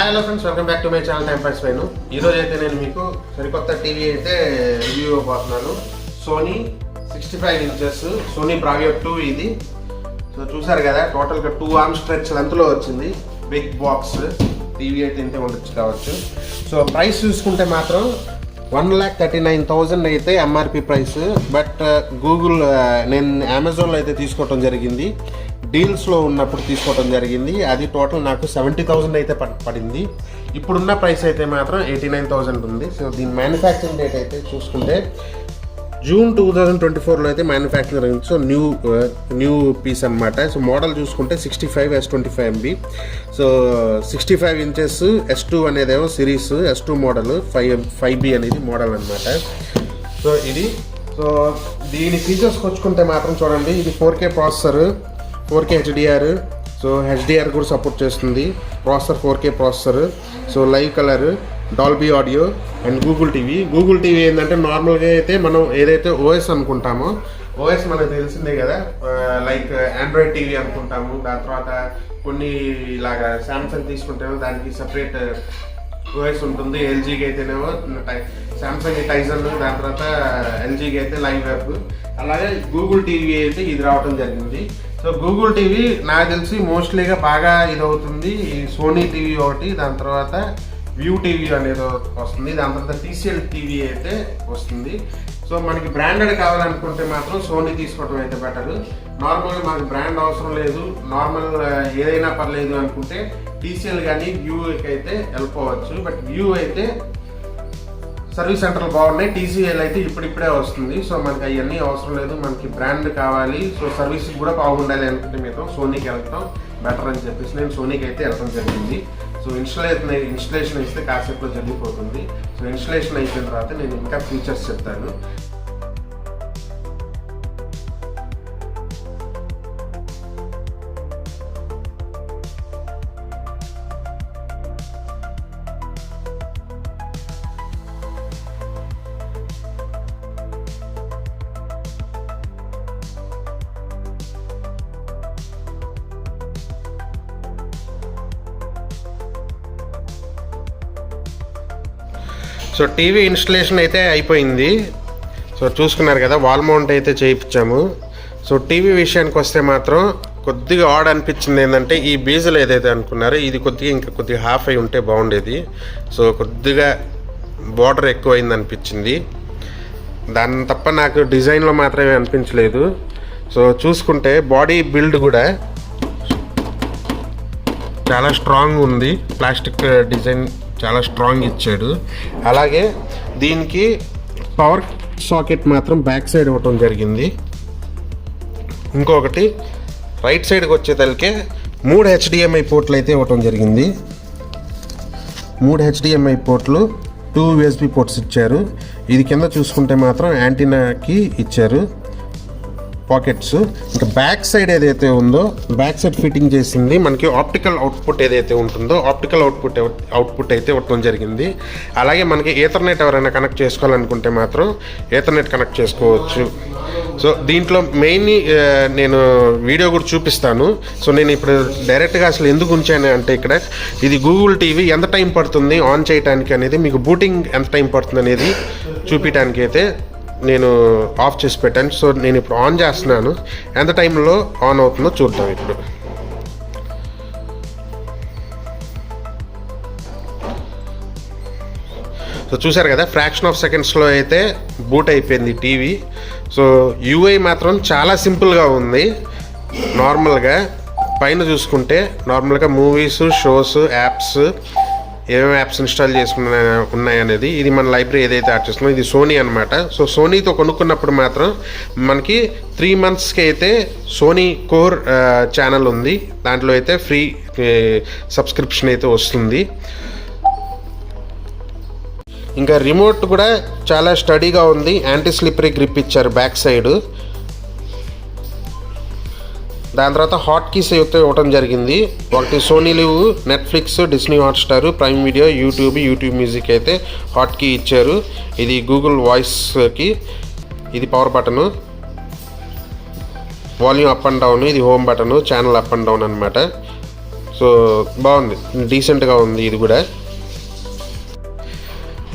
Hi hello friends, welcome back to my channel time pass పైన. ఈరోజు అయితే నేను మీకు సరికొత్త టీవీ అయితే రివ్యూ ఇవ్వబోతున్నాను. సోనీ 65 ఇంచెస్ సోనీ బ్రావియో 2 ఇది. సో చూసారు కదా, టోటల్గా 2 ఆర్మ్ స్ట్రెచ్ లెంత్లో వచ్చింది. బిగ్ బాక్స్ టీవీ అయితే ఇంతే ఉండొచ్చు కావచ్చు. సో ప్రైస్ చూసుకుంటే మాత్రం 1,39,000 అయితే ఎంఆర్పి ప్రైస్. బట్ గూగుల్ నేను అమెజాన్లో అయితే తీసుకోవటం జరిగింది, డీల్స్లో ఉన్నప్పుడు తీసుకోవడం జరిగింది. అది టోటల్ నాకు 70,000 అయితే పడింది. ఇప్పుడున్న ప్రైస్ అయితే మాత్రం 89,000 ఉంది. సో దీని మ్యానుఫ్యాక్చరింగ్ డేట్ అయితే చూసుకుంటే జూన్ 2024లో అయితే మ్యానుఫ్యాక్చరింగ్. సో న్యూ పీస్ అనమాట. సో మోడల్ చూసుకుంటే 65S25MB. సో 65 ఇంచెస్ S2 అనేదేమో సిరీస్, S2 మోడల్, 5B అనేది మోడల్ అనమాట. సో ఇది. సో దీని ఫీచర్స్కి వచ్చుకుంటే మాత్రం చూడండి, ఇది 4K processor, 4K HDR. So HDR కూడా సపోర్ట్ చేస్తుంది. Processor 4K processor. So live colour, Dolby audio and Google TV ఏంటంటే నార్మల్గా అయితే మనం ఏదైతే ఓఎస్ అనుకుంటామో, ఓఎస్ మనకు తెలిసిందే కదా, లైక్ ఆండ్రాయిడ్ టీవీ అనుకుంటాము. దాని తర్వాత కొన్ని ఇలాగా శాంసంగ్ తీసుకుంటేమో దానికి సపరేట్ ఓఎస్ ఉంటుంది. ఎల్జీకి అయితేనేమో శాంసంగ్ టైజన్, దాని తర్వాత ఎల్జీకి అయితే లైవ్ వెబ్. అలాగే గూగుల్ టీవీ అయితే ఇది రావడం జరిగింది. సో గూగుల్ టీవీ నాకు తెలిసి మోస్ట్లీగా బాగా ఇదవుతుంది. ఈ సోనీ టీవీ ఒకటి, దాని తర్వాత వ్యూ టీవీ అనేది వస్తుంది, దాని తర్వాత TCL టీవీ అయితే వస్తుంది. సో మనకి బ్రాండెడ్ కావాలనుకుంటే మాత్రం సోనీ తీసుకోవడం అయితే బెటర్. నార్మల్గా మనకి బ్రాండ్ అవసరం లేదు, నార్మల్ ఏదైనా పర్లేదు అనుకుంటే TCL కానీ వ్యూకి అయితే వెళ్ళిపోవచ్చు. బట్ వ్యూ అయితే సర్వీస్ సెంటర్లు బాగున్నాయి, TCL అయితే ఇప్పుడిప్పుడే వస్తుంది. సో మనకి అవన్నీ అవసరం లేదు, మనకి బ్రాండ్ కావాలి. సో సర్వీస్ కూడా బాగుండాలి అనుకుంటే మీరు సోనీకి వెళ్తాం బెటర్ అని చెప్పేసి నేను సోనీకి అయితే వెళ్ళడం జరిగింది. సో ఇన్స్టలేషన్ అయితే కాసేపులో జరిగిపోతుంది. సో ఇన్స్టలేషన్ అయిపోయిన తర్వాత నేను ఇంకా ఫీచర్స్ చెప్తాను. సో టీవీ ఇన్స్టలేషన్ అయితే అయిపోయింది. సో చూసుకున్నారు కదా, వాల్ మౌంట్ అయితే చేయించాము. సో టీవీ విషయానికి వస్తే మాత్రం కొద్దిగా ఆడ్ అనిపించింది ఏంటంటే, ఈ బీజులు ఏదైతే అనుకున్నారో ఇది కొద్దిగా హాఫ్ అయి ఉంటే బాగుండేది. సో కొద్దిగా బార్డర్ ఎక్కువైంది అనిపించింది. దాన్ని తప్ప నాకు డిజైన్లో మాత్రమే అనిపించలేదు. సో చూసుకుంటే బాడీ బిల్డ్ కూడా చాలా స్ట్రాంగ్ ఉంది, ప్లాస్టిక్ డిజైన్ చాలా స్ట్రాంగ్ ఇచ్చాడు. అలాగే దీనికి పవర్ సాకెట్ మాత్రం బ్యాక్ సైడ్ ఇవ్వటం జరిగింది. ఇంకొకటి రైట్ సైడ్కి వచ్చేతలకే 3 HDMI పోర్ట్లు అయితే ఇవ్వటం జరిగింది. 3 HDMI పోర్ట్లు, 2 USB పోర్ట్స్ ఇచ్చారు. ఇది కింద చూసుకుంటే మాత్రం యాంటీనాకి ఇచ్చారు పాకెట్స్. ఇంకా బ్యాక్ సైడ్ ఏదైతే ఉందో, బ్యాక్ సైడ్ ఫిట్టింగ్ చేసింది మనకి ఆప్టికల్ అవుట్పుట్ ఏదైతే ఉంటుందో, ఆప్టికల్ అవుట్పుట్ అయితే ఇవ్వడం జరిగింది. అలాగే మనకి ఈథర్నెట్ ఎవరైనా కనెక్ట్ చేసుకోవాలనుకుంటే మాత్రం ఈథర్నెట్ కనెక్ట్ చేసుకోవచ్చు. సో దీంట్లో మెయిన్ నేను వీడియో కూడా చూపిస్తాను. సో నేను ఇప్పుడు డైరెక్ట్గా అసలు ఎందుకు ఉంచాను అంటే, ఇక్కడ ఇది గూగుల్ టీవీ ఎంత టైం పడుతుంది ఆన్ చేయడానికి అనేది, మీకు బూటింగ్ ఎంత టైం పడుతుంది అనేది చూపించడానికి అయితే నేను ఆఫ్ చేసి పెట్టాను. సో నేను ఇప్పుడు ఆన్ చేస్తున్నాను, ఎంత టైంలో ఆన్ అవుతుందో చూద్దాం ఇప్పుడు. సో చూసారు కదా, ఫ్రాక్షన్ ఆఫ్ సెకండ్స్లో అయితే బూట్ అయిపోయింది టీవీ. సో UI మాత్రం చాలా సింపుల్గా ఉంది. నార్మల్గా పైన చూసుకుంటే నార్మల్గా మూవీస్, షోస్, యాప్స్, ఏమేమి యాప్స్ ఇన్స్టాల్ ఉన్నాయనేది, ఇది మన లైబ్రరీ ఏదైతే యాడ్ చేస్తున్నామో ఇది సోనీ అనమాట. సో సోనీతో కొనుక్కున్నప్పుడు మాత్రం మనకి 3 monthsకి అయితే సోనీ కోర్ ఛానల్ ఉంది, దాంట్లో అయితే ఫ్రీ సబ్స్క్రిప్షన్ అయితే వస్తుంది. ఇంకా రిమోట్ కూడా చాలా స్టడీగా ఉంది, యాంటీ స్లిప్పరీ గ్రిప్ ఇచ్చారు బ్యాక్ సైడ్. దాని తర్వాత హాట్ కీస్ అయితే ఇవ్వటం జరిగింది. ఒకటి Sony Liv, Netflix, Disney Hotstar, Prime Video, YouTube Music అయితే హాట్ కీ ఇచ్చారు. ఇది గూగుల్ వాయిస్కి, ఇది power button, volume up and down, ఇది home button, channel up and down అనమాట. సో సో బాగుంది, డీసెంట్గా ఉంది ఇది కూడా.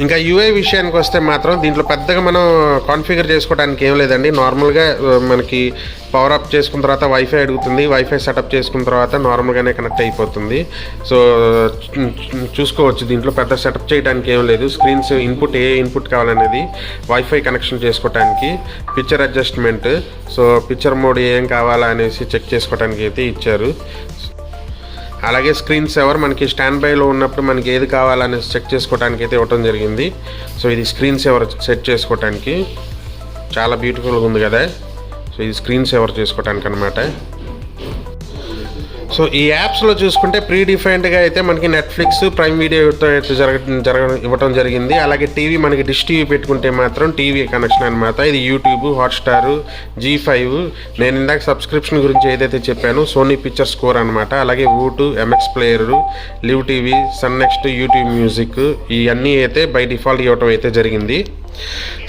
ఇంకా యూఐ విషయానికి వస్తే మాత్రం దీంట్లో పెద్దగా మనం కాన్ఫిగర్ చేసుకోవడానికి ఏం లేదండి. నార్మల్గా మనకి పవర్ అప్ చేసుకున్న తర్వాత వైఫై అడుగుతుంది, వైఫై సెటప్ చేసుకున్న తర్వాత నార్మల్గానే కనెక్ట్ అయిపోతుంది. సో చూసుకోవచ్చు, దీంట్లో పెద్ద సెటప్ చేయడానికి ఏం లేదు. స్క్రీన్స్ ఇన్పుట్ ఏ ఇన్పుట్ కావాలనేది వైఫై కనెక్షన్ చేసుకోవడానికి, picture adjustment, so picture mode ఏం కావాలా అనేసి చెక్ చేసుకోవడానికి అయితే ఇచ్చారు. అలాగే స్క్రీన్ సేవర్ మనకి స్టాండ్ బైలో ఉన్నప్పుడు మనకి ఏది కావాలనేసి చెక్ చేసుకోవడానికి అయితే ఇవ్వటం జరిగింది. సో ఇది స్క్రీన్ సేవర్ సెట్ చేసుకోవడానికి చాలా బ్యూటిఫుల్గా ఉంది కదా. సో ఇది స్క్రీన్ సేవర్ చేసుకోవడానికి అనమాట. సో ఈ యాప్స్లో చూసుకుంటే ప్రీ డిఫైన్డ్గా అయితే మనకి నెట్ఫ్లిక్స్, ప్రైమ్ వీడియోతో అయితే ఇవ్వటం జరిగింది. అలాగే టీవీ మనకి డిష్ టీవీ పెట్టుకుంటే మాత్రం టీవీ కనెక్షన్ అనమాట. ఇది యూట్యూబ్, హాట్స్టార్, G5. నేను ఇందాక సబ్స్క్రిప్షన్ గురించి ఏదైతే చెప్పాను, సోనీ పిక్చర్ స్కోర్ అనమాట. అలాగే Voot, MX player, live TV, sun next, YouTube music, ఇవన్నీ అయితే బై డిఫాల్ట్ ఇవ్వటం అయితే జరిగింది.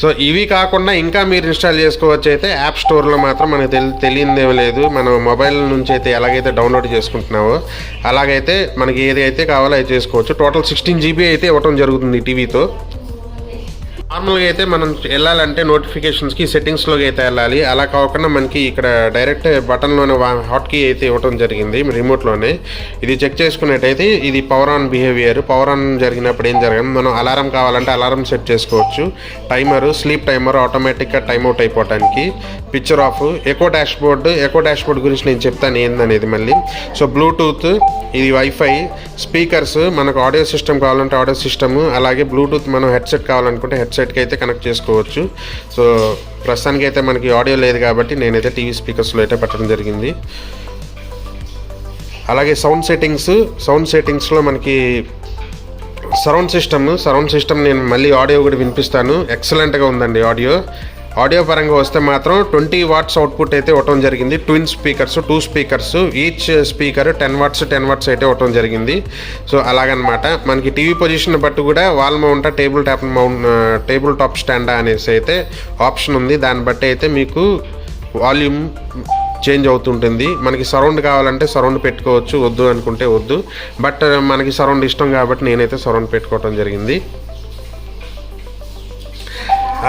సో ఇవి కాకుండా ఇంకా మీరు ఇన్స్టాల్ చేసుకోవచ్చు. అయితే యాప్ స్టోర్లో మాత్రం మనకు తెలియదేమీ లేదు. మనం మొబైల్ నుంచి అయితే ఎలాగైతే డౌన్లోడ్ చేసుకుంటున్నామో అలాగైతే మనకి ఏది అయితే కావాలో అది చేసుకోవచ్చు. టోటల్ 16 GB అయితే ఇవ్వటం జరుగుతుంది టీవీతో. నార్మల్గా అయితే మనం వెళ్ళాలంటే నోటిఫికేషన్స్కి సెట్టింగ్స్లోకి అయితే వెళ్ళాలి. అలా కాకుండా మనకి ఇక్కడ డైరెక్ట్ బటన్లోనే హాట్ కీ అయితే ఇవ్వడం జరిగింది రిమోట్లోనే. ఇది చెక్ చేసుకున్నట్టయితే ఇది power on behaviour. Power on జరిగినప్పుడు ఏం జరగదు, మనం అలారం కావాలంటే అలారం సెట్ చేసుకోవచ్చు. టైమరు, స్లీప్ టైమర్ ఆటోమేటిక్గా టైమ్అవుట్ అయిపోవడానికి. పిక్చర్ ఆఫ్, ఎకో డాష్బోర్డ్ గురించి నేను చెప్తాను ఏందనేది మళ్ళీ. సో బ్లూటూత్, ఇది వైఫై, స్పీకర్స్, మనకు ఆడియో సిస్టమ్ కావాలంటే ఆడియో సిస్టమ్, అలాగే బ్లూటూత్ మనం హెడ్సెట్ కావాలనుకుంటే హెడ్సెట్కి అయితే కనెక్ట్ చేసుకోవచ్చు. సో ప్రస్తుతానికి అయితే మనకి ఆడియో లేదు కాబట్టి నేనైతే టీవీ స్పీకర్స్లో అయితే పెట్టడం జరిగింది. అలాగే సౌండ్ సెట్టింగ్స్లో మనకి సరౌండ్ సిస్టమ్ నేను మళ్ళీ ఆడియో కూడా వినిపిస్తాను. ఎక్సలెంట్గా ఉందండి ఆడియో పరంగా వస్తే మాత్రం 20 watts అవుట్పుట్ అయితే ఇవ్వటం జరిగింది. Twin speakers, 2 speakers, each speaker 10 watts అయితే ఇవ్వటం జరిగింది. సో అలాగనమాట. మనకి టీవీ పొజిషన్ బట్టి కూడా వాల్ మౌంటా, టేబుల్ టాప్ స్టాండా అనేసి అయితే ఆప్షన్ ఉంది. దాన్ని బట్టి అయితే మీకు వాల్యూమ్ చేంజ్ అవుతుంటుంది. మనకి సరౌండ్ కావాలంటే సరౌండ్ పెట్టుకోవచ్చు, వద్దు అనుకుంటే వద్దు. బట్ మనకి సరౌండ్ ఇష్టం కాబట్టి నేనైతే సరౌండ్ పెట్టుకోవటం జరిగింది.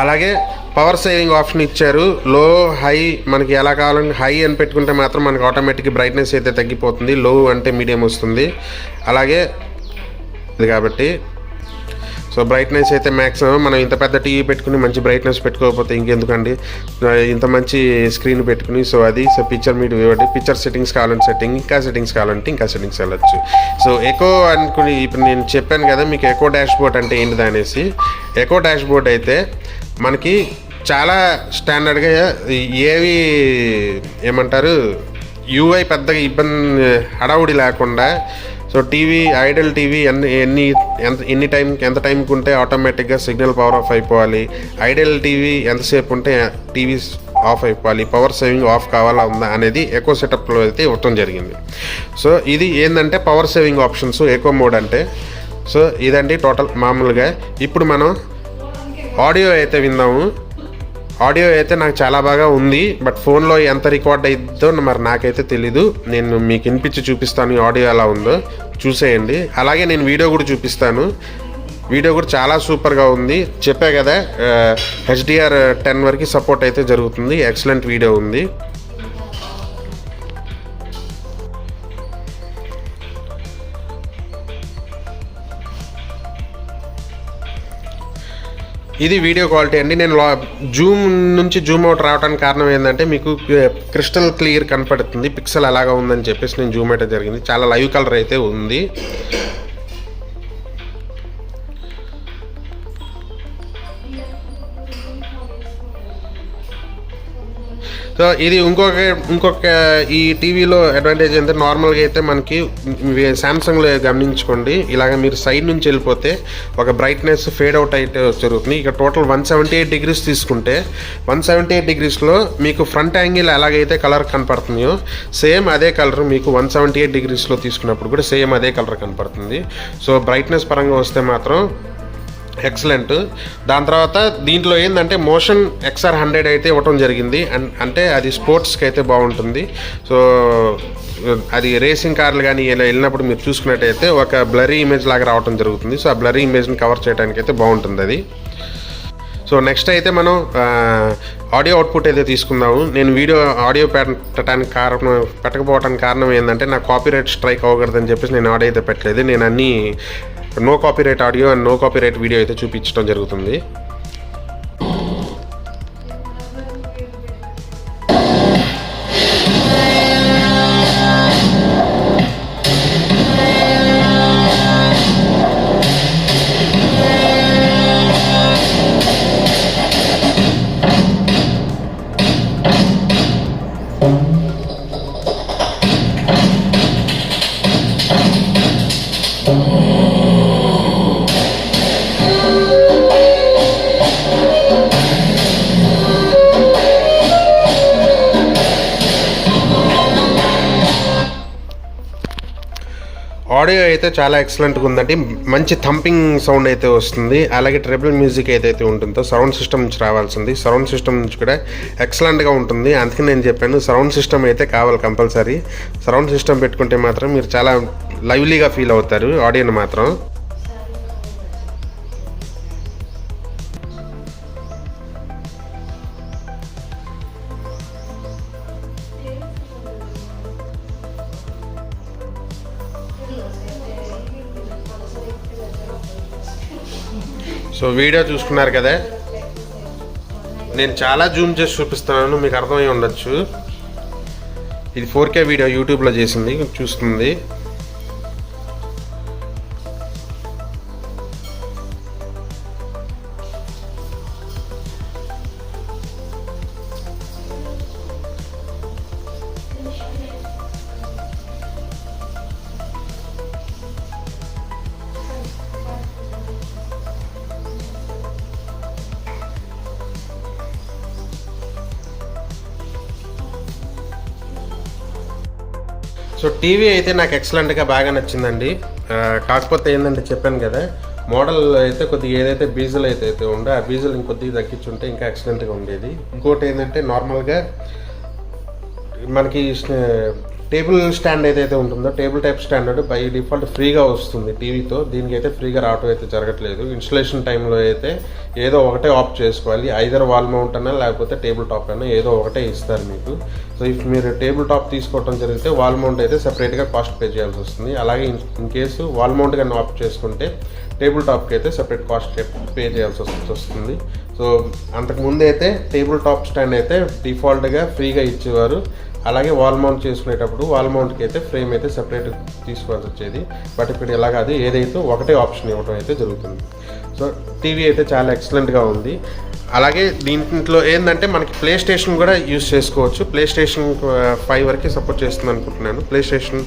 అలాగే పవర్ సేవింగ్ ఆప్షన్ ఇచ్చారు. లో, హై మనకి ఎలా కావాలంటే హై అని పెట్టుకుంటే మాత్రం మనకి ఆటోమేటిక్గా బ్రైట్నెస్ అయితే తగ్గిపోతుంది. లో అంటే మీడియం వస్తుంది. అలాగే ఇది కాబట్టి సో బ్రైట్నెస్ అయితే మ్యాక్సిమం. మనం ఇంత పెద్ద టీవీ పెట్టుకుని మంచి బ్రైట్నెస్ పెట్టుకోకపోతే ఇంకెందుకండి, ఇంత మంచి స్క్రీన్ పెట్టుకుని. సో అది పిక్చర్ సెట్టింగ్స్ కావాలంటే ఇంకా సెట్టింగ్స్ వెళ్ళచ్చు. సో ఎకో అనుకుని ఇప్పుడు నేను చెప్పాను కదా మీకు ఎకో డాష్బోర్డ్ అంటే ఏంటిది అనేసి. ఎకో డాష్బోర్డ్ అయితే మనకి చాలా స్టాండర్డ్గా ఏవి ఏమంటారు యూఐ పెద్దగా ఇబ్బంది హడావుడి లేకుండా. సో ఐడల్ టీవీ ఎంత టైంకి ఉంటే ఆటోమేటిక్గా సిగ్నల్ పవర్ ఆఫ్ అయిపోవాలి. ఐడల్ టీవీ ఎంతసేపు ఉంటే టీవీ ఆఫ్ అయిపోవాలి. పవర్ సేవింగ్ ఆఫ్ కావాలా ఉందా అనేది ఎకో సెటప్లో అయితే ఇవ్వటం జరిగింది. సో ఇది ఏంటంటే power saving options echo mode అంటే. సో ఇదండి టోటల్ మామూలుగా. ఇప్పుడు మనం ఆడియో అయితే విందాము. ఆడియో అయితే నాకు చాలా బాగా ఉంది. బట్ ఫోన్లో ఎంత రికార్డ్ అయిద్దో మరి నాకైతే తెలీదు. నేను మీకు వినిపించి చూపిస్తాను ఈ ఆడియో ఎలా ఉందో చూసేయండి. అలాగే నేను వీడియో కూడా చూపిస్తాను. వీడియో కూడా చాలా సూపర్గా ఉంది. చెప్పా కదా HDR10 వరకు సపోర్ట్ అయితే జరుగుతుంది. ఎక్సలెంట్ వీడియో ఉంది. ఇది వీడియో క్వాలిటీ అండి. నేను జూమ్ నుంచి జూమ్ అవుట్ రావడానికి కారణం ఏంటంటే మీకు క్రిస్టల్ క్లియర్ కనపడుతుంది, పిక్సెల్ అలాగా ఉందని చెప్పేసి నేను జూమ్ అయితే జరిగింది. చాలా లైవ్ కలర్ అయితే ఉంది. సో ఇది ఇంకొక ఈ టీవీలో అడ్వాంటేజ్ అంటే నార్మల్గా అయితే మనకి శాంసంగ్లో గమనించుకోండి, ఇలాగ మీరు సైడ్ నుంచి వెళ్ళిపోతే ఒక బ్రైట్నెస్ ఫేడ్ అవుట్ అయితే జరుగుతుంది. ఇక టోటల్ 178 degrees తీసుకుంటే 178 degreesలో మీకు ఫ్రంట్ యాంగిల్ ఎలాగైతే కలర్ కనపడుతుందో సేమ్ అదే కలర్ మీకు 178 degreesలో తీసుకున్నప్పుడు కూడా సేమ్ అదే కలర్ కనపడుతుంది. సో బ్రైట్నెస్ పరంగా వస్తే మాత్రం ఎక్సలెంట్. దాని తర్వాత దీంట్లో ఏంటంటే మోషన్ XR100 అయితే ఇవ్వటం జరిగింది. అంటే అది స్పోర్ట్స్కి అయితే బాగుంటుంది. సో అది రేసింగ్ కార్లు కానీ ఇలా వెళ్ళినప్పుడు మీరు చూసుకున్నట్టయితే ఒక బ్లరీ ఇమేజ్ లాగా రావడం జరుగుతుంది. సో ఆ బ్లరీ ఇమేజ్ని కవర్ చేయడానికి అయితే బాగుంటుంది అది. సో నెక్స్ట్ అయితే మనం ఆడియో అవుట్పుట్ అయితే తీసుకుందాము. నేను ఆడియో పెట్టకపోవడానికి కారణం ఏంటంటే నాకు కాపీరైట్ స్ట్రైక్ అవ్వకూడదని చెప్పేసి నేను ఆడియో అయితే పెట్టలేదు. నేను అన్నీ no copyright audio and no copyright video అయితే చూపించడం జరుగుతుంది. ఆడియో అయితే చాలా ఎక్సలెంట్గా ఉందండి. మంచి థంపింగ్ సౌండ్ అయితే వస్తుంది. అలాగే ట్రిబుల్ మ్యూజిక్ ఏదైతే ఉంటుందో సరౌండ్ సిస్టమ్ నుంచి రావాల్సింది. సరౌండ్ సిస్టమ్ నుంచి కూడా ఎక్సలెంట్గా ఉంటుంది. అందుకే నేను చెప్పాను సరౌండ్ సిస్టమ్ అయితే కావాలి కంపల్సరీ. సరౌండ్ సిస్టమ్ పెట్టుకుంటే మాత్రం మీరు చాలా లైవ్లీగా ఫీల్ అవుతారు ఆడియోని మాత్రం. సో వీడియో చూసుకున్నారు కదా, నేను చాలా జూమ్ చేసి చూపిస్తున్నాను, మీకు అర్థమై ఉండొచ్చు. ఇది 4K వీడియో యూట్యూబ్లో చేసింది చూస్తుంది. సో టీవీ అయితే నాకు ఎక్సలెంట్గా బాగా నచ్చిందండి. కాకపోతే ఏంటంటే చెప్పాను కదా, మోడల్ అయితే కొద్దిగా ఏదైతే బీజల్ అయితే ఉందో ఆ బీజల్ ఇంకొద్దిగా తగ్గించుంటే ఇంకా ఎక్సలెంట్గా ఉండేది. ఇంకోటి ఏంటంటే నార్మల్గా మనకి టేబుల్ స్టాండ్ ఏదైతే ఉంటుందో table type stand by default ఫ్రీగా వస్తుంది టీవీతో. దీనికైతే ఫ్రీగా రావటం అయితే జరగట్లేదు. ఇన్స్టలేషన్ టైంలో అయితే ఏదో ఒకటే ఆఫ్ చేసుకోవాలి. ఐదర్ వాల్ మౌంట్ అన్నా లేకపోతే టేబుల్ టాప్ అయినా ఏదో ఒకటే ఇస్తారు మీకు. సో ఇఫ్ మీరు టేబుల్ టాప్ తీసుకోవడం జరిగితే వాల్ మౌంట్ అయితే సెపరేట్గా కాస్ట్ పే చేయాల్సి వస్తుంది. అలాగే ఇన్ కేసు వాల్ మౌంట్ కానీ ఆఫ్ చేసుకుంటే టేబుల్ టాప్కి అయితే సెపరేట్ కాస్ట్ పే చేయాల్సి వస్తుంది. సో అంతకుముందు అయితే టేబుల్ టాప్ స్టాండ్ అయితే డిఫాల్ట్గా ఫ్రీగా ఇచ్చేవారు. అలాగే వాల్ మౌంట్ చేసుకునేటప్పుడు వాల్ మౌంట్కి అయితే ఫ్రేమ్ అయితే సెపరేట్ తీసుకోవాల్సి వచ్చేది. బట్ ఇప్పుడు ఇలా కాదు, ఏదైతే ఒకటే ఆప్షన్ ఇవ్వడం అయితే జరుగుతుంది. సో టీవీ అయితే చాలా ఎక్సలెంట్గా ఉంది. అలాగే దీంట్లో ఏంటంటే మనకి ప్లే స్టేషన్ కూడా యూజ్ చేసుకోవచ్చు. ప్లే స్టేషన్ 5 వరకు సపోర్ట్ చేస్తుంది అనుకుంటున్నాను. ప్లే స్టేషన్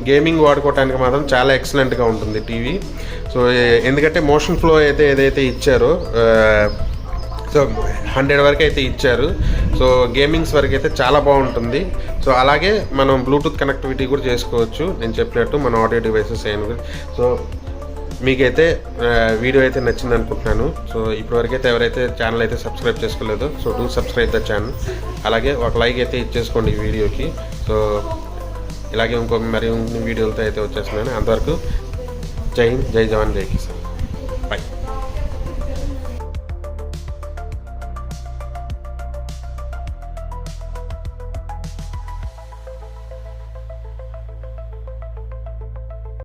గేమింగ్ వాడుకోవడానికి మాత్రం చాలా ఎక్సలెంట్గా ఉంటుంది టీవీ. సో ఎందుకంటే మోషన్ ఫ్లో అయితే ఏదైతే ఇచ్చారో సో 100 వరకు అయితే ఇచ్చారు. సో గేమింగ్స్ వరకు అయితే చాలా బాగుంటుంది. సో అలాగే మనం బ్లూటూత్ కనెక్టివిటీ కూడా చేసుకోవచ్చు నేను చెప్పినట్టు మన ఆడియో డివైసెస్ అయిన. సో మీకైతే వీడియో అయితే నచ్చింది అనుకుంటున్నాను. సో ఇప్పటివరకు అయితే ఎవరైతే ఛానల్ అయితే సబ్స్క్రైబ్ చేసుకోలేదో so do subscribe the channel. అలాగే ఒక లైక్ అయితే ఇచ్చేసుకోండి ఈ వీడియోకి. సో ఇలాగే ఇంకో మరి వీడియోలతో అయితే వచ్చేస్తున్నాను. అంతవరకు జై హింద్, జై జవాన్, జై కిసాన్.